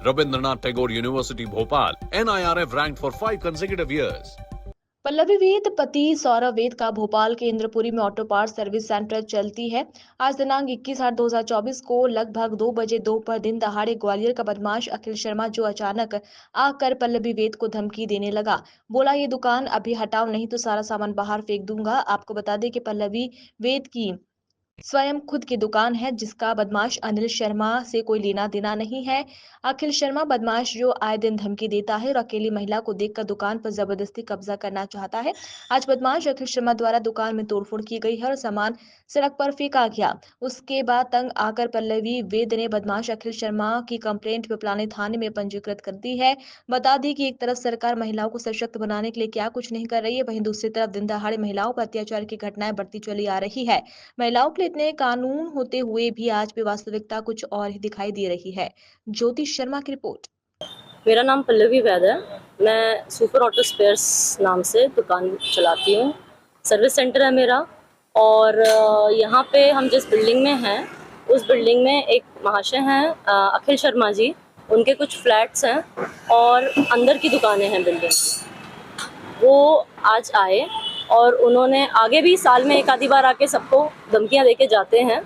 Rabindranath Tagore University, Bhopal. NIRF ranked for 5 consecutive years. Pallavi वेद पति सौरभ वेद का भोपाल के इंद्रपुरी में ऑटो पार्ट सर्विस सेंटर चलती है। आज दिनांक 21/8/2024 को लगभग 2 बजे दोपहर दिन दहाड़े ग्वालियर का बदमाश अखिल शर्मा जो अचानक आकर पल्लवी वेद को धमकी देने लगा। बोला ये दुकान अभी हटाओ नहीं तो सारा सामान बाहर फेंक दूंगा। आपको बता दें कि पल्लवी वेद की स्वयं खुद की दुकान है जिसका बदमाश अनिल शर्मा से कोई लेना देना नहीं है। अखिल शर्मा बदमाश जो आए दिन धमकी देता है और अकेली महिला को देखकर दुकान पर जबरदस्ती कब्जा करना चाहता है। आज बदमाश अखिल शर्मा द्वारा दुकान में तोड़फोड़ की गई है और सामान सड़क पर फेंका गया। उसके बाद तंग आकर पल्लवी वेद ने बदमाश अखिल शर्मा की कंप्लेंट पिपलानी थाने में पंजीकृत कर दी है। बता दी कि एक तरफ सरकार महिलाओं को सशक्त बनाने के लिए क्या कुछ नहीं कर रही है, वहीं दूसरी तरफ दिन दहाड़े महिलाओं पर अत्याचार की घटनाएं बढ़ती चली आ रही है। महिलाओं के लिए इतने कानून होते हुए भी आज भी वास्तविकता कुछ और ही दिखाई दे रही है। ज्योति शर्मा की रिपोर्ट। मेरा नाम पल्लवी वैद है। मैं सुपर ऑटो स्पेयर्स नाम से दुकान चलाती हूँ। सर्विस सेंटर है मेरा। और यहाँ पे हम जिस बिल्डिंग में हैं उस बिल्डिंग में एक महाशय हैं अखिल शर्मा जी। उनके कुछ फ्लैट्स हैं और अंदर की दुकानें हैं बिल्डिंग की। वो आज आए और उन्होंने आगे भी साल में एक आधी बार आके सबको धमकियाँ देके जाते हैं।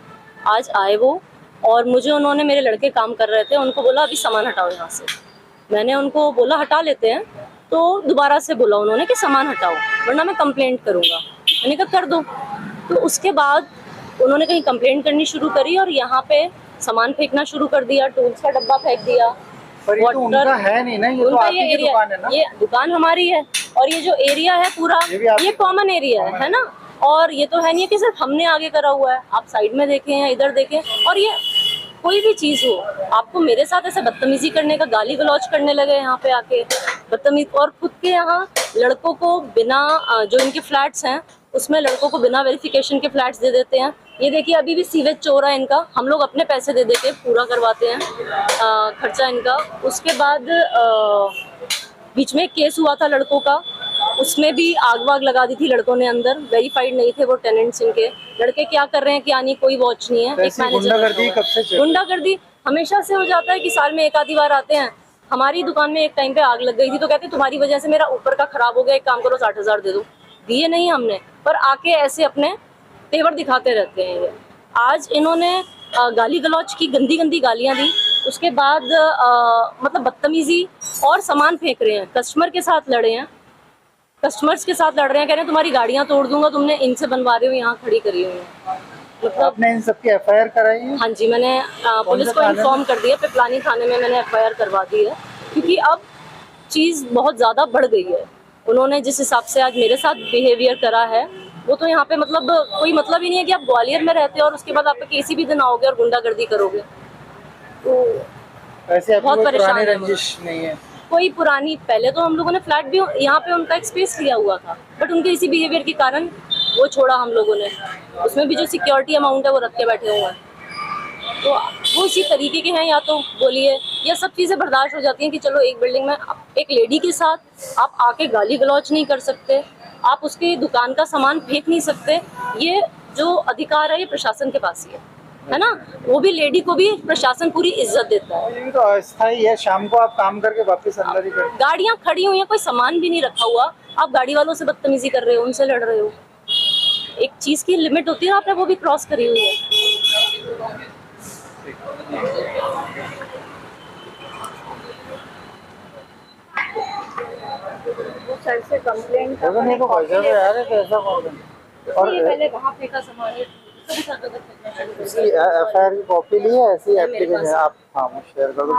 आज आए वो और मुझे उन्होंने, मेरे लड़के काम कर रहे थे, उनको बोला अभी सामान हटाओ यहाँ से। मैंने उनको बोला हटा लेते हैं, तो दोबारा से बोला उन्होंने कि सामान हटाओ वरना मैं कंप्लेंट करूँगा। मैंने कहा कर दो। तो उसके बाद उन्होंने कहीं कंप्लेंट करनी शुरू करी और यहाँ पे सामान फेंकना शुरू कर दिया। टूल्स का डब्बा फेंक दिया। पर ये तो उनका है नहीं ना, ये तो आपकी ही दुकान है ना। ये दुकान हमारी है और ये जो एरिया है पूरा ये कॉमन एरिया है ना। और ये तो है नहीं है कि सिर्फ हमने आगे करा हुआ है। आप साइड में देखें या इधर देखें, और ये कोई भी चीज़ हो, आपको मेरे साथ ऐसे बदतमीजी करने का, गाली गलौज करने लगे यहाँ पे आके बदतमीज। और खुद के यहाँ लड़कों को बिना, जो इनके फ्लैट्स हैं उसमें लड़कों को बिना वेरिफिकेशन के फ्लैट्स दे देते हैं। ये देखिए अभी भी सीवेज चोर है इनका। हम लोग अपने पैसे दे के पूरा करवाते हैं खर्चा इनका। उसके बाद बीच में एक केस हुआ था लड़कों का, उसमें भी आग वाग लगा दी थी लड़कों ने अंदर। वेरीफाइड नहीं थे वो टेनेंट्स इनके। लड़के क्या कर रहे हैं क्या नहीं, कोई वॉच नहीं है। एक मैनेजर गुंडागर्दी हमेशा से हो जाता है कि साल में एक आधी बार आते हैं। हमारी दुकान में एक टाइम पे आग लग गई थी तो कहते तुम्हारी वजह से मेरा ऊपर का खराब हो गया, एक काम करो 60,000 दे दो। दिए नहीं हमने, पर आके ऐसे अपने तेवर दिखाते रहते हैं ये। आज इन्होंने गाली गलौज की, गंदी गंदी गालियां दी। उसके बाद मतलब बदतमीजी और सामान फेंक रहे हैं। कस्टमर के साथ लड़े हैं, कस्टमर्स के साथ लड़ रहे हैं। कह रहे हैं तुम्हारी गाड़ियां तोड़ दूंगा, तुमने इनसे बनवा रहे हो, यहाँ खड़ी करी हुई है। मतलब आपने इन सबकी एफआईआर कराई है? हाँ जी, मैंने पुलिस को इन्फॉर्म कर दिया। पिपलानी थाने में मैंने एफआईआर करवा दी है, क्योंकि अब चीज़ बहुत ज़्यादा बढ़ गई है। उन्होंने जिस हिसाब से आज मेरे साथ बिहेवियर करा है वो तो यहाँ पे मतलब कोई मतलब ही नहीं है कि आप ग्वालियर में रहते हो और उसके बाद आप किसी भी दिन आओगे और गुंडागर्दी करोगे। तो ऐसे बहुत परेशान है। रंजिश नहीं है कोई पुरानी, पहले तो हम लोगों ने फ्लैट भी यहाँ पे उनका एक स्पेस लिया हुआ था, बट उनके इसी बिहेवियर के कारण वो छोड़ा हम लोगों ने। उसमें भी जो सिक्योरिटी अमाउंट है वो रख के बैठे हुए हैं। तो वो इसी तरीके के हैं। या तो बोलिए, या सब चीज़ें बर्दाश्त हो जाती हैं कि चलो एक बिल्डिंग में एक लेडी के साथ आप आके गाली गलौज नहीं कर सकते, आप उसकी दुकान का सामान फेंक नहीं सकते। ये जो अधिकार है ये प्रशासन के पास ही है ना। वो भी लेडी को भी प्रशासन पूरी इज्जत देता है। ये तो अस्थायी है, शाम को आप काम करके वापस अंदर ही करते। गाड़ियाँ खड़ी हुई हैं, कोई सामान भी नहीं रखा हुआ, आप गाड़ी वालों से बदतमीजी कर रहे हो, उनसे लड़ रहे हो। एक चीज़ की लिमिट होती है, आपने वो भी क्रॉस करी हुई है। वो सर से कंप्लेंट यार है कैसा और ये पहले वहाँ फेंका सामान है, एफआईआर की कॉपी ली है, ऐसी एप्लीकेशन आप शेयर कर दो।